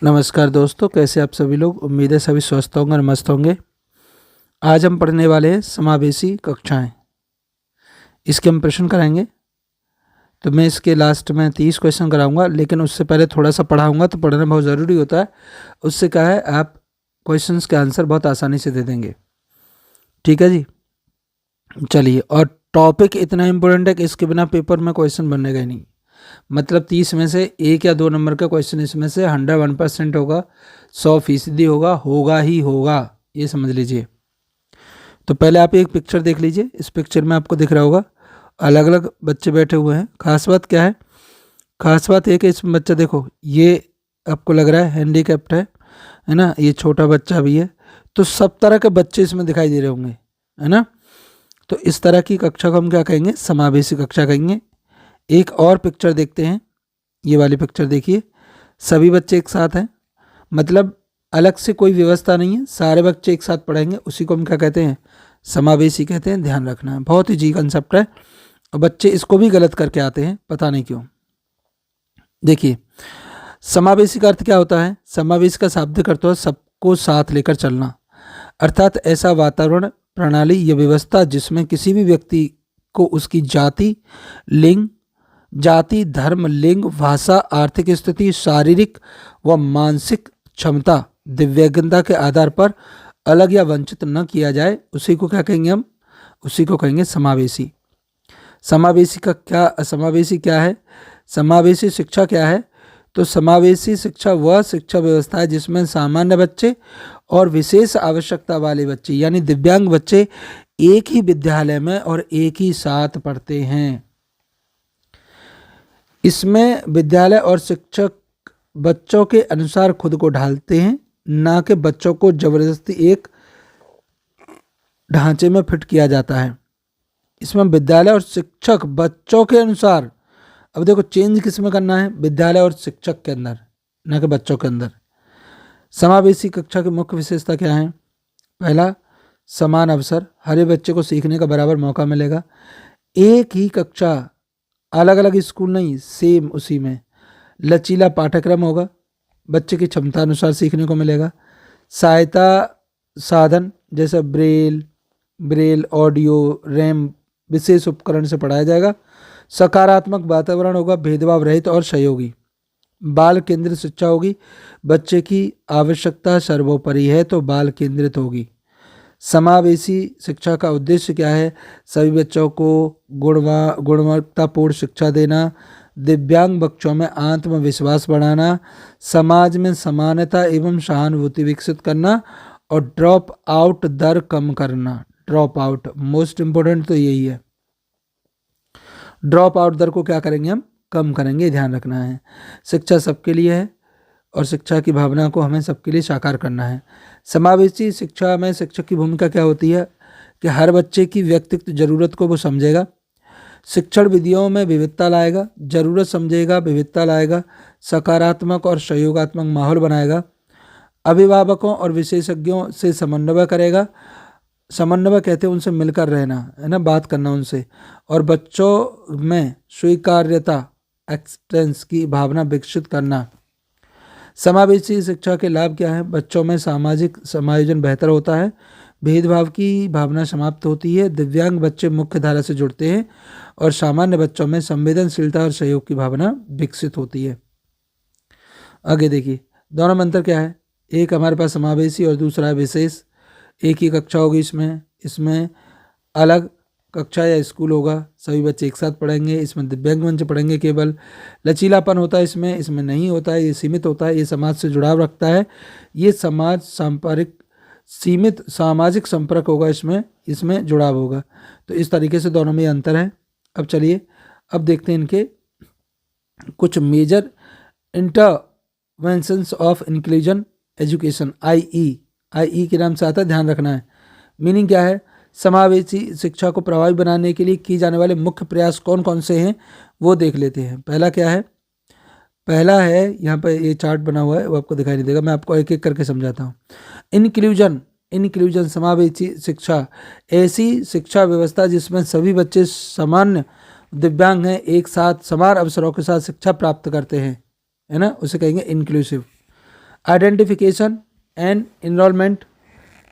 नमस्कार दोस्तों, कैसे आप सभी लोग। उम्मीद है सभी स्वस्थ होंगे और मस्त होंगे। आज हम पढ़ने वाले हैं समावेशी कक्षाएं। इसके हम प्रश्न कराएंगे। तो मैं इसके लास्ट में 30 क्वेश्चन कराऊंगा, लेकिन उससे पहले थोड़ा सा पढ़ाऊंगा। तो पढ़ना बहुत ज़रूरी होता है। उससे क्या है, आप क्वेश्चंस के आंसर बहुत आसानी से दे देंगे। ठीक है जी, चलिए। और टॉपिक इतना इम्पोर्टेंट है कि इसके बिना पेपर में क्वेश्चन बनेगा ही नहीं। मतलब 30 में से 1 या 2 नंबर का क्वेश्चन इसमें से 101% होगा, 100% होगा ही होगा, ये समझ लीजिए। तो पहले आप एक पिक्चर देख लीजिए। इस पिक्चर में आपको दिख रहा होगा अलग अलग बच्चे बैठे हुए हैं। खास बात क्या है, खास बात एक है, इसमें बच्चा देखो, ये आपको लग रहा है हैंडीकैप्ड है ना। ये छोटा बच्चा भी है। तो सब तरह के बच्चे इसमें दिखाई दे रहे होंगे, है ना। तो इस तरह की कक्षा को हम क्या कहेंगे, समावेशी कक्षा कहेंगे। एक और पिक्चर देखते हैं। ये वाली पिक्चर देखिए, सभी बच्चे एक साथ हैं, मतलब अलग से कोई व्यवस्था नहीं है, सारे बच्चे एक साथ पढ़ेंगे। उसी को हम क्या कहते हैं, समावेशी कहते हैं। ध्यान रखना है, बहुत ही जी कंसेप्ट है। और बच्चे इसको भी गलत करके आते हैं, पता नहीं क्यों। देखिए, समावेशी का अर्थ क्या होता है। समावेश का शाब्दिक अर्थ है सबको साथ लेकर चलना, अर्थात ऐसा वातावरण, प्रणाली या व्यवस्था जिसमें किसी भी व्यक्ति को उसकी जाति, धर्म, लिंग, भाषा, आर्थिक स्थिति, शारीरिक व मानसिक क्षमता, दिव्यांगता के आधार पर अलग या वंचित न किया जाए। उसी को क्या कहेंगे हम, उसी को कहेंगे समावेशी। समावेशी क्या है, समावेशी शिक्षा क्या है। तो समावेशी शिक्षा वह शिक्षा व्यवस्था है जिसमें सामान्य बच्चे और विशेष आवश्यकता वाले बच्चे यानी दिव्यांग बच्चे एक ही विद्यालय में और एक ही साथ पढ़ते हैं। इसमें विद्यालय और शिक्षक बच्चों के अनुसार खुद को ढालते हैं, ना कि बच्चों को जबरदस्ती एक ढांचे में फिट किया जाता है। इसमें विद्यालय और शिक्षक बच्चों के अनुसार, अब देखो चेंज किस में करना है, विद्यालय और शिक्षक के अंदर, ना कि बच्चों के अंदर। समावेशी कक्षा की मुख्य विशेषता क्या है। पहला, समान अवसर, हर एक बच्चे को सीखने का बराबर मौका मिलेगा। एक ही कक्षा, अलग अलग स्कूल नहीं, सेम उसी में। लचीला पाठ्यक्रम होगा, बच्चे की क्षमता अनुसार सीखने को मिलेगा। सहायता साधन जैसे ब्रेल, ऑडियो, रैम, विशेष उपकरण से पढ़ाया जाएगा। सकारात्मक वातावरण होगा, भेदभाव रहित और सहयोगी। बाल केंद्रित शिक्षा होगी, बच्चे की आवश्यकता सर्वोपरि है तो बाल केंद्रित होगी। समावेशी शिक्षा का उद्देश्य क्या है, सभी बच्चों को गुणवत्तापूर्ण शिक्षा देना, दिव्यांग बच्चों में आत्मविश्वास बढ़ाना, समाज में समानता एवं सहानुभूति विकसित करना और ड्रॉप आउट दर कम करना। ड्रॉप आउट मोस्ट इंपोर्टेंट तो यही है। ड्रॉप आउट दर को क्या करेंगे हम, कम करेंगे, ध्यान रखना है। शिक्षा सबके लिए है और शिक्षा की भावना को हमें सबके लिए साकार करना है। समावेशी शिक्षा में शिक्षक की भूमिका क्या होती है कि हर बच्चे की व्यक्तिगत जरूरत को वो समझेगा, शिक्षण विधियों में विविधता लाएगा, जरूरत समझेगा, विविधता लाएगा, सकारात्मक और सहयोगात्मक माहौल बनाएगा, अभिभावकों और विशेषज्ञों से समन्वय करेगा। समन्वय कहते हैं उनसे मिलकर रहना, है ना, बात करना उनसे, और बच्चों में स्वीकार्यता, एक्सेप्टेंस की भावना विकसित करना। समावेशी शिक्षा के लाभ क्या है, बच्चों में सामाजिक समायोजन बेहतर होता है, भेदभाव की भावना समाप्त होती है, दिव्यांग बच्चे मुख्य धारा से जुड़ते हैं और सामान्य बच्चों में संवेदनशीलता और सहयोग की भावना विकसित होती है। आगे देखिए, दोनों में अंतर क्या है। एक हमारे पास समावेशी और दूसरा है विशेष। एक ही कक्षा होगी, इसमें अलग कक्षा या स्कूल होगा, सभी बच्चे एक साथ पढ़ेंगे। इसमें दिव्यांग बच्चे पढ़ेंगे केवल। लचीलापन होता है इसमें नहीं होता है, ये सीमित होता है, ये समाज से जुड़ाव रखता है, ये सीमित सामाजिक संपर्क होगा, इसमें जुड़ाव होगा। तो इस तरीके से दोनों में अंतर है। अब चलिए, अब देखते हैं इनके कुछ major interventions of inclusion education, आई के नाम से आता है, ध्यान रखना है। मीनिंग क्या है, समावेशी शिक्षा को प्रभावी बनाने के लिए किए जाने वाले मुख्य प्रयास कौन कौन से हैं वो देख लेते हैं। पहला क्या है, पहला है यहाँ पर ये चार्ट बना हुआ है, वो आपको दिखाई नहीं देगा, मैं आपको एक एक करके समझाता हूँ। इंक्लूजन समावेशी शिक्षा ऐसी शिक्षा व्यवस्था जिसमें सभी बच्चे सामान्य दिव्यांग हैं एक साथ समान अवसरों के साथ शिक्षा प्राप्त करते हैं, है ना, उसे कहेंगे इंक्लूसिव। आइडेंटिफिकेशन एंड इनरोलमेंट,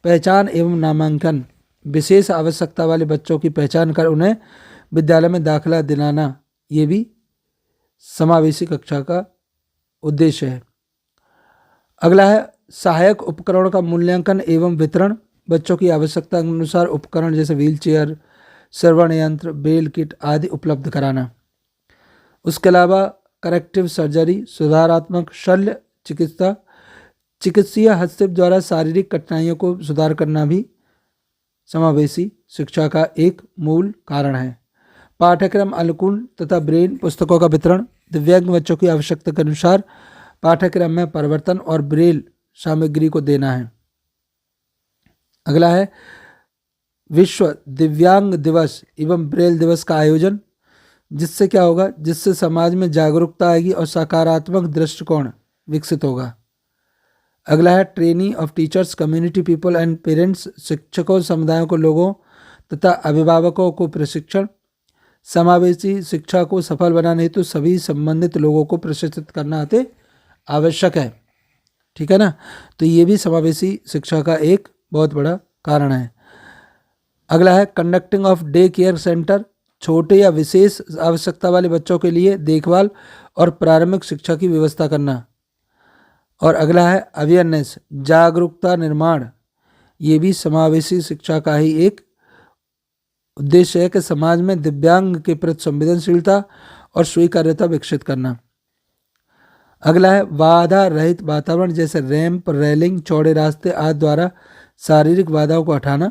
पहचान एवं नामांकन, विशेष आवश्यकता वाले बच्चों की पहचान कर उन्हें विद्यालय में दाखिला दिलाना, ये भी समावेशी कक्षा का उद्देश्य है। अगला है सहायक उपकरणों का मूल्यांकन एवं वितरण, बच्चों की आवश्यकता के अनुसार उपकरण जैसे व्हील चेयर, श्रवण यंत्र, ब्रेल किट आदि उपलब्ध कराना। उसके अलावा करेक्टिव सर्जरी, सुधारात्मक शल्य चिकित्सा, चिकित्सीय हस्तक्षेप द्वारा शारीरिक कठिनाइयों को सुधार करना भी समावेशी शिक्षा का एक मूल कारण है। पाठ्यक्रम अनुकूल तथा ब्रेन पुस्तकों का वितरण, दिव्यांग बच्चों की आवश्यकता के अनुसार पाठ्यक्रम में परिवर्तन और ब्रेल सामग्री को देना है। अगला है विश्व दिव्यांग दिवस एवं ब्रेल दिवस का आयोजन, जिससे क्या होगा, जिससे समाज में जागरूकता आएगी और सकारात्मक दृष्टिकोण विकसित होगा। अगला है training of teachers, community people and parents, शिक्षकों, समुदायों को, लोगों तथा अभिभावकों को प्रशिक्षण। समावेशी शिक्षा को सफल बनाने हेतु सभी संबंधित लोगों को प्रशिक्षित करना अति आवश्यक है। ठीक है ना, तो ये भी समावेशी शिक्षा का एक बहुत बड़ा कारण है। अगला है conducting of day care centre, छोटे या विशेष आवश्यकता वाले बच्चों के लिए देखभाल और प्रारंभिक शिक्षा की व्यवस्था करना। और अगला है अवेयरनेस, जागरूकता निर्माण, ये भी समावेशी शिक्षा का ही एक उद्देश्य है कि समाज में दिव्यांग के प्रति संवेदनशीलता और स्वीकार्यता विकसित करना। अगला है बाधा रहित वातावरण, जैसे रैंप, रेलिंग, चौड़े रास्ते आदि द्वारा शारीरिक बाधाओं को हटाना।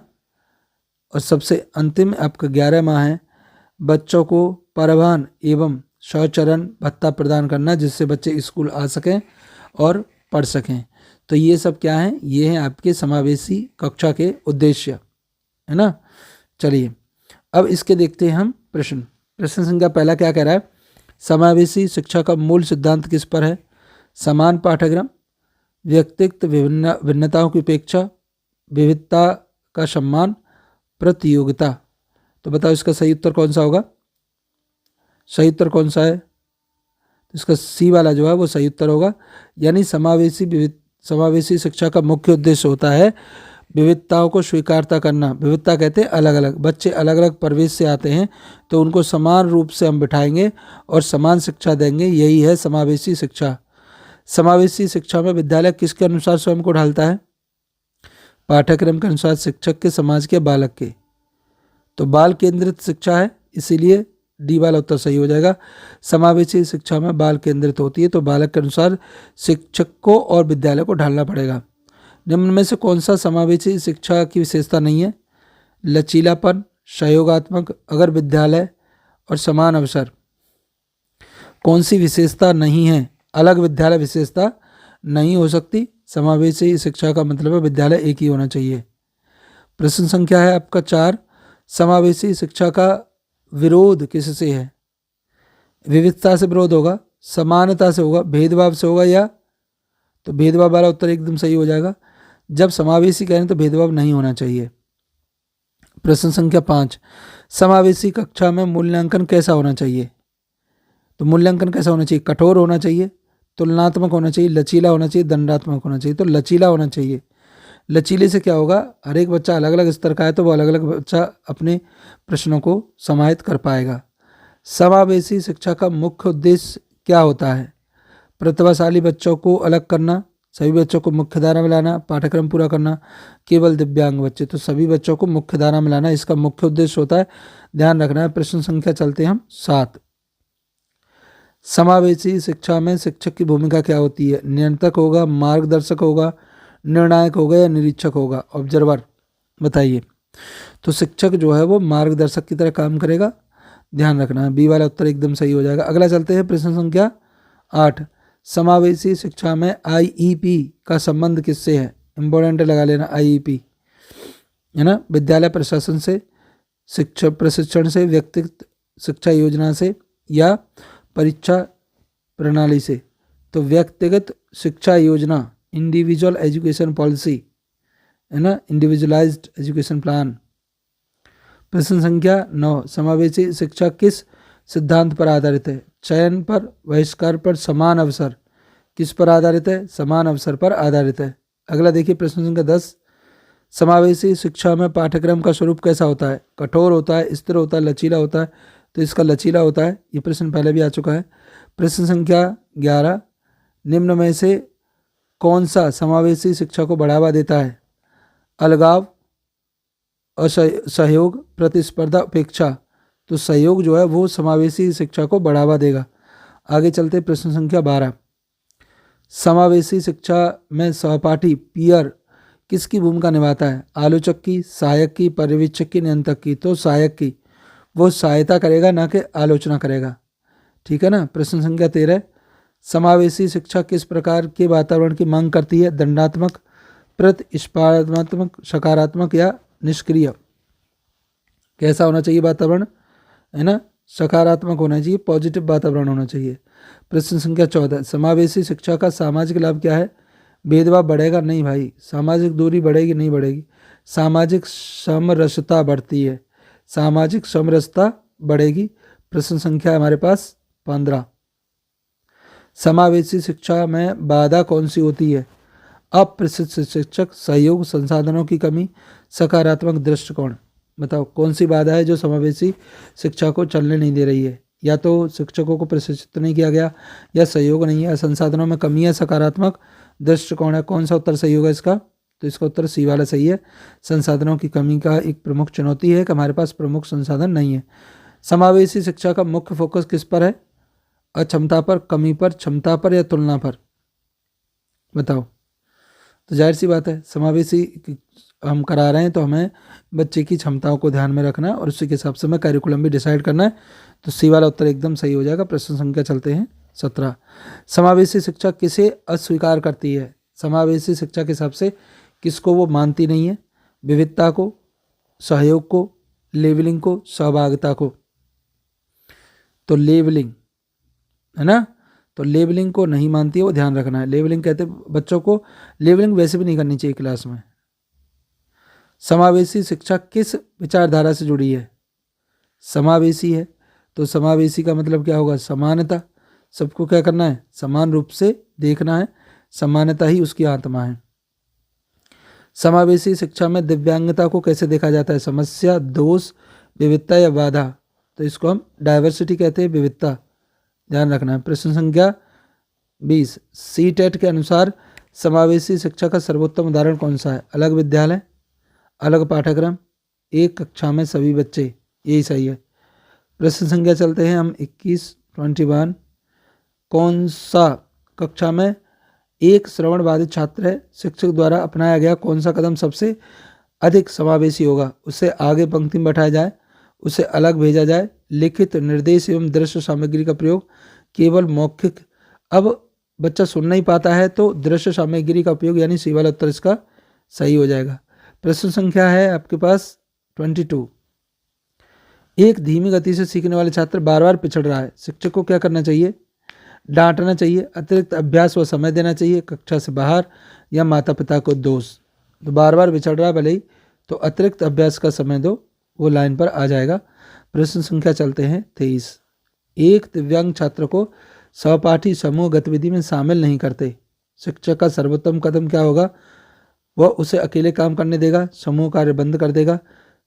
और सबसे अंतिम आपका 11वां है बच्चों को परिवहन एवं शौचरण भत्ता प्रदान करना, जिससे बच्चे स्कूल आ सकें और पढ़ सकें। तो ये सब क्या है, ये हैं आपके समावेशी कक्षा के उद्देश्य, है ना। चलिए अब इसके देखते हैं हम प्रश्न। प्रश्न संख्या पहला क्या कह रहा है, समावेशी शिक्षा का मूल सिद्धांत किस पर है? समान पाठ्यक्रम, व्यक्तिगत भिन्नताओं की उपेक्षा, विविधता का सम्मान, प्रतियोगिता। तो बताओ इसका सही उत्तर कौन सा होगा? सही उत्तर कौन सा है? इसका सी वाला जो है वो सही उत्तर होगा। यानी समावेशी शिक्षा का मुख्य उद्देश्य होता है विविधताओं को स्वीकारता करना। विविधता कहते हैं अलग अलग, बच्चे अलग अलग परिवेश से आते हैं तो उनको समान रूप से हम बिठाएंगे और समान शिक्षा देंगे, यही है समावेशी शिक्षा। समावेशी शिक्षा में विद्यालय किसके अनुसार स्वयं को ढालता है? पाठ्यक्रम के अनुसार, शिक्षक के, समाज के, बालक के। तो बाल केंद्रित शिक्षा है, इसीलिए डी वाला उत्तर सही हो जाएगा। समावेशी शिक्षा में बाल केंद्रित होती है तो बालक के अनुसार शिक्षक को और विद्यालय को ढालना पड़ेगा। निम्न में से कौन सा समावेशी शिक्षा की विशेषता नहीं है? लचीलापन, सहयोगात्मक, अगर विद्यालय और समान अवसर। कौन सी विशेषता नहीं है? अलग विद्यालय विशेषता नहीं हो सकती। समावेशी शिक्षा का मतलब है विद्यालय एक ही होना चाहिए। प्रश्न संख्या है आपका 4, समावेशी शिक्षा का विरोध किससे है? विविधता से विरोध होगा, समानता से होगा, भेदभाव से होगा, या तो भेदभाव वाला उत्तर एकदम सही हो जाएगा। जब समावेशी कहें तो भेदभाव नहीं होना चाहिए। प्रश्न संख्या 5, समावेशी कक्षा में मूल्यांकन कैसा होना चाहिए? तो मूल्यांकन कैसा होना चाहिए? कठोर होना चाहिए, तुलनात्मक होना चाहिए, लचीला होना चाहिए, दंडात्मक होना चाहिए। तो लचीला होना चाहिए। लचीले से क्या होगा, हर एक बच्चा अलग अलग स्तर का है तो वो अलग अलग बच्चा अपने प्रश्नों को समाहित कर पाएगा। समावेशी शिक्षा का मुख्य उद्देश्य क्या होता है? प्रतिभाशाली बच्चों को अलग करना, सभी बच्चों को मुख्य धारा में लाना, पाठ्यक्रम पूरा करना, केवल दिव्यांग बच्चे, तो सभी बच्चों को मुख्य धारा में लाना इसका मुख्य उद्देश्य होता है, ध्यान रखना है। प्रश्न संख्या चलते हैं हम 7, समावेशी शिक्षा में शिक्षक की भूमिका क्या होती है? नियंत्रक होगा, मार्गदर्शक होगा, निर्णायक होगा या निरीक्षक होगा? ऑब्जर्वर, बताइए। तो शिक्षक जो है वो मार्गदर्शक की तरह काम करेगा, ध्यान रखना है। बी वाला उत्तर एकदम सही हो जाएगा। अगला चलते हैं प्रश्न संख्या 8, समावेशी शिक्षा में आईईपी का संबंध किससे है? इंपॉर्टेंट लगा लेना, आईईपी है ना। विद्यालय प्रशासन से, शिक्षक प्रशिक्षण से, व्यक्तिगत शिक्षा योजना से, या परीक्षा प्रणाली से? तो व्यक्तिगत शिक्षा योजना, इंडिविजुअल एजुकेशन पॉलिसी है ना, इंडिविजुअलाइज्ड एजुकेशन प्लान। प्रश्न संख्या 9, समावेशी शिक्षा किस सिद्धांत पर आधारित है? चयन पर, बहिष्कार पर, समान अवसर, किस पर आधारित है? समान अवसर पर आधारित है। अगला देखिए प्रश्न संख्या 10, समावेशी शिक्षा में पाठ्यक्रम का स्वरूप कैसा होता है? कठोर होता है, स्थिर होता है, लचीला होता है? तो इसका लचीला होता है। ये प्रश्न पहले भी आ चुका है। प्रश्न संख्या 11, निम्न में से कौन सा समावेशी शिक्षा को बढ़ावा देता है? अलगाव, सहयोग, प्रतिस्पर्धा, उपेक्षा? तो सहयोग जो है वो समावेशी शिक्षा को बढ़ावा देगा। आगे चलते प्रश्न संख्या 12, समावेशी शिक्षा में सहपाठी पीयर किसकी भूमिका निभाता है? आलोचक की, सहायक की, पर्यवेक्षक की, नियंत्रक की? तो सहायक की। वो सहायता करेगा ना कि आलोचना करेगा। ठीक है ना। प्रश्न संख्या 13, समावेशी शिक्षा किस प्रकार के वातावरण की मांग करती है? दंडात्मक, प्रतिस्पर्धात्मक, सकारात्मक या निष्क्रिय? कैसा होना चाहिए वातावरण? है ना, सकारात्मक होना चाहिए, पॉजिटिव वातावरण होना चाहिए। प्रश्न संख्या 14, समावेशी शिक्षा का सामाजिक लाभ क्या है? भेदभाव बढ़ेगा? नहीं भाई। सामाजिक दूरी बढ़ेगी? नहीं बढ़ेगी। सामाजिक समरसता बढ़ती है, सामाजिक समरसता बढ़ेगी। प्रश्न संख्या हमारे पास 15, समावेशी शिक्षा में बाधा कौन सी होती है? अप्रशिक्षित शिक्षक, सहयोग, संसाधनों की कमी, सकारात्मक दृष्टिकोण? बताओ कौन सी बाधा है जो समावेशी शिक्षा को चलने नहीं दे रही है? या तो शिक्षकों को प्रशिक्षित नहीं किया गया, या सहयोग नहीं है, संसाधनों में कमी है, सकारात्मक दृष्टिकोण है। कौन सा उत्तर सही होगा इसका? तो इसका उत्तर सी वाला सही है। संसाधनों की कमी का एक प्रमुख चुनौती है कि हमारे पास प्रमुख संसाधन नहीं है। समावेशी शिक्षा का मुख्य फोकस किस पर है? अक्षमता पर, कमी पर, क्षमता पर या तुलना पर? बताओ। तो जाहिर सी बात है, समावेशी हम करा रहे हैं तो हमें बच्चे की क्षमताओं को ध्यान में रखना है और उसी के हिसाब से हमें करिकुलम भी डिसाइड करना है। तो सी वाला उत्तर एकदम सही हो जाएगा। प्रश्न संख्या चलते हैं 17, समावेशी शिक्षा किसे अस्वीकार करती है? समावेशी शिक्षा के हिसाब से किसको वो मानती नहीं है? विविधता को, सहयोग को, लेवलिंग को, सहभागिता को? तो लेवलिंग, है ना, तो लेवलिंग को नहीं मानती है, वो ध्यान रखना है। लेवलिंग कहते हैं बच्चों को, लेवलिंग वैसे भी नहीं करनी चाहिए क्लास में। समावेशी शिक्षा किस विचारधारा से जुड़ी है? समावेशी है तो समावेशी का मतलब क्या होगा? समानता। सबको क्या करना है? समान रूप से देखना है, समानता ही उसकी आत्मा है। समावेशी शिक्षा में दिव्यांगता को कैसे देखा जाता है? समस्या, दोष, विविधता या बाधा? तो इसको हम डाइवर्सिटी कहते हैं, विविधता, ध्यान रखना है। प्रश्न संख्या 20, सीटेट के अनुसार समावेशी शिक्षा का सर्वोत्तम उदाहरण कौन सा है? अलग विद्यालय, अलग पाठ्यक्रम, एक कक्षा में सभी बच्चे? यही सही है। प्रश्न संख्या चलते हैं हम 21 कौन सा कक्षा में एक श्रवण बाधित छात्र है? शिक्षक द्वारा अपनाया गया कौन सा कदम सबसे अधिक समावेशी होगा? उसे आगे पंक्ति में बैठाया जाए, उसे अलग भेजा जाए, लिखित निर्देश एवं दृश्य सामग्री का प्रयोग, केवल मौखिक? अब बच्चा सुन नहीं पाता है तो दृश्य सामग्री का उपयोग, यानी सी वाला उत्तर इसका सही हो जाएगा। प्रश्न संख्या है आपके पास 22, एक धीमी गति से सीखने वाले छात्र बार बार पिछड़ रहा है, शिक्षक को क्या करना चाहिए? डांटना चाहिए, अतिरिक्त अभ्यास व समय देना चाहिए, कक्षा से बाहर, या माता पिता को दोष? तो बार बार बिछड़ रहा है भले ही, तो अतिरिक्त अभ्यास का समय दो, वो लाइन पर आ जाएगा। प्रश्न संख्या चलते हैं 23, एक दिव्यांग छात्र को सहपाठी समूह गतिविधि में शामिल नहीं करते, शिक्षक का सर्वोत्तम कदम क्या होगा? वह उसे अकेले काम करने देगा, समूह कार्य बंद कर देगा,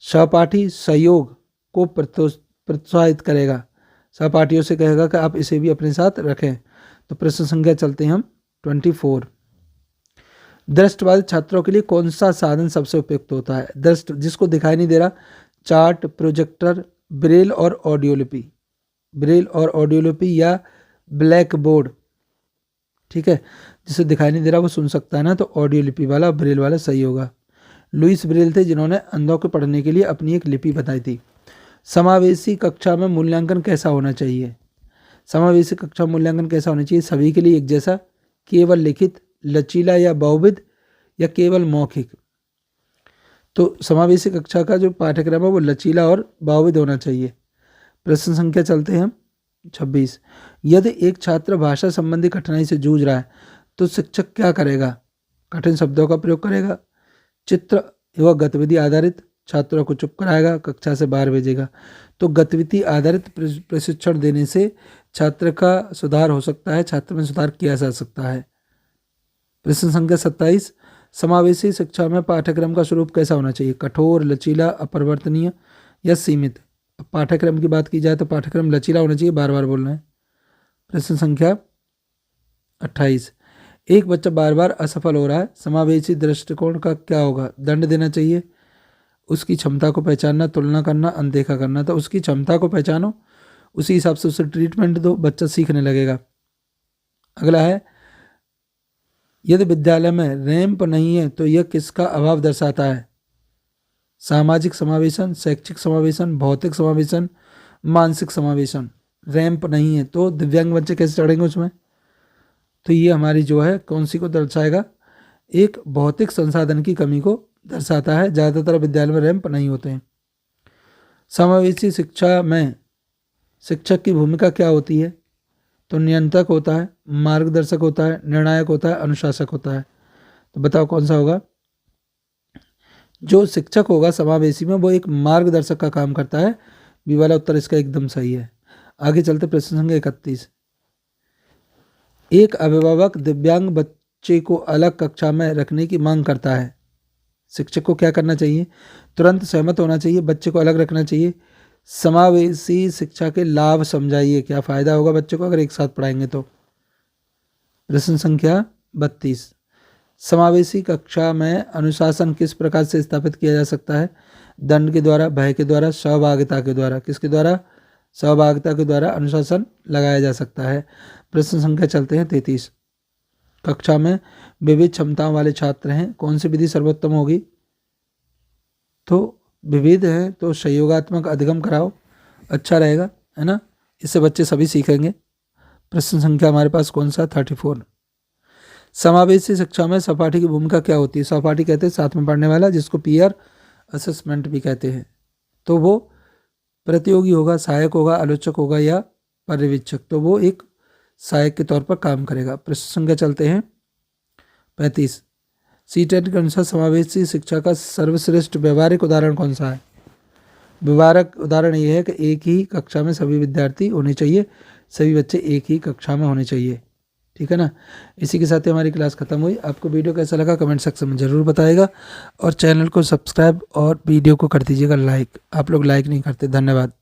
सहपाठी सहयोग को प्रोत्साहित करेगा, सहपाठियों से कहेगा कि आप इसे भी अपने साथ रखें। तो प्रश्न संख्या चलते हैं हम 24, दृष्टिबाधित छात्रों के लिए कौन सा साधन सबसे उपयुक्त होता है? दृष्ट जिसको दिखाई नहीं दे रहा, चार्ट, प्रोजेक्टर, ब्रेल और ऑडियोलिपि? ब्रेल और ऑडियोलिपि या ब्लैक बोर्ड? ठीक है, जिसे दिखाई नहीं दे रहा वो सुन सकता है ना, तो ऑडियोलिपि वाला, ब्रेल वाला सही होगा। लुइस ब्रेल थे जिन्होंने अंधों को पढ़ने के लिए अपनी एक लिपि बताई थी। समावेशी कक्षा में मूल्यांकन कैसा होना चाहिए? समावेशी कक्षा मूल्यांकन कैसा होना चाहिए? सभी के लिए एक जैसा, केवल लिखित, लचीला या बहुविध, या केवल मौखिक? तो समावेशी कक्षा का जो पाठ्यक्रम है वो लचीला और बहुविध होना चाहिए। प्रश्न संख्या चलते हैं हम 26, यदि एक छात्र भाषा संबंधी कठिनाई से जूझ रहा है तो शिक्षक क्या करेगा? कठिन शब्दों का प्रयोग करेगा, चित्र एवं गतिविधि आधारित छात्रों को चुप कराएगा, कक्षा से बाहर भेजेगा? तो गतिविधि आधारित प्रशिक्षण देने से छात्र का सुधार हो सकता है, छात्र में सुधार किया जा सकता है। प्रश्न संख्या 27, समावेशी शिक्षा में पाठ्यक्रम का स्वरूप कैसा होना चाहिए? कठोर, लचीला, अपरिवर्तनीय या सीमित? अब पाठ्यक्रम की बात की जाए तो पाठ्यक्रम लचीला होना चाहिए, बार बार बोलना है। प्रश्न संख्या 28, एक बच्चा बार बार असफल हो रहा है, समावेशी दृष्टिकोण का क्या होगा? दंड देना चाहिए, उसकी क्षमता को पहचानना, तुलना करना, अनदेखा करना। तो उसकी क्षमता को पहचानो, उसी हिसाब से उसे ट्रीटमेंट दो, बच्चा सीखने लगेगा। अगला है, यदि विद्यालय में रैंप नहीं है तो यह किसका अभाव दर्शाता है? सामाजिक समावेशन, शैक्षिक समावेशन, भौतिक समावेशन, मानसिक समावेशन। रैंप नहीं है तो दिव्यांग बच्चे कैसे चढ़ेंगे उसमें? तो ये हमारी जो है कौन सी को दर्शाएगा? एक भौतिक संसाधन की कमी को दर्शाता है। ज़्यादातर विद्यालय में रैंप नहीं होते हैं। समावेशी शिक्षा में शिक्षक की भूमिका क्या होती है? तो नियंत्रक होता है, मार्गदर्शक होता है, निर्णायक होता है, अनुशासक होता है। तो बताओ कौन सा होगा? जो शिक्षक होगा समावेशी में वो एक मार्गदर्शक का काम करता है। बी वाला उत्तर इसका एकदम सही है। आगे चलते प्रश्न संख्या 31, एक अभिभावक दिव्यांग बच्चे को अलग कक्षा में रखने की मांग करता है, शिक्षक को क्या करना चाहिए? तुरंत सहमत होना चाहिए, बच्चे को अलग रखना चाहिए। समावेशी शिक्षा के लाभ समझाइए, क्या फायदा होगा बच्चे को अगर एक साथ पढ़ाएंगे तो? प्रश्न संख्या 32, समावेशी कक्षा में अनुशासन किस प्रकार से स्थापित किया जा सकता है? दंड के द्वारा, भय के द्वारा, सहभागिता के द्वारा। किसके द्वारा? सहभागिता के द्वारा अनुशासन लगाया जा सकता है। प्रश्न संख्या चलते हैं 33, कक्षा में विविध क्षमताओं वाले छात्र हैं, कौन सी विधि सर्वोत्तम होगी? तो विविध हैं तो सहयोगात्मक अधिगम कराओ, अच्छा रहेगा, है ना, इससे बच्चे सभी सीखेंगे। प्रश्न संख्या हमारे पास कौन सा? 34, समावेशी शिक्षा में सहपाठी की भूमिका क्या होती है? सहपाठी कहते हैं साथ में पढ़ने वाला, जिसको पीयर असेसमेंट भी कहते हैं। तो वो प्रतियोगी होगा, सहायक होगा, आलोचक होगा या पर्यवेक्षक। तो वो एक सहायक के तौर पर काम करेगा। प्रश्न संख्या चलते हैं 35, सीटेट के अनुसार समावेशी शिक्षा का सर्वश्रेष्ठ व्यवहारिक उदाहरण कौन सा है? व्यवहारिक उदाहरण ये है कि एक ही कक्षा में सभी विद्यार्थी होने चाहिए, सभी बच्चे एक ही कक्षा में होने चाहिए। ठीक है ना। इसी के साथ ही हमारी क्लास खत्म हुई। आपको वीडियो कैसा लगा कमेंट सेक्शन में ज़रूर बताइएगा और चैनल को सब्सक्राइब और वीडियो को कर दीजिएगा लाइक। आप लोग लाइक नहीं करते, धन्यवाद।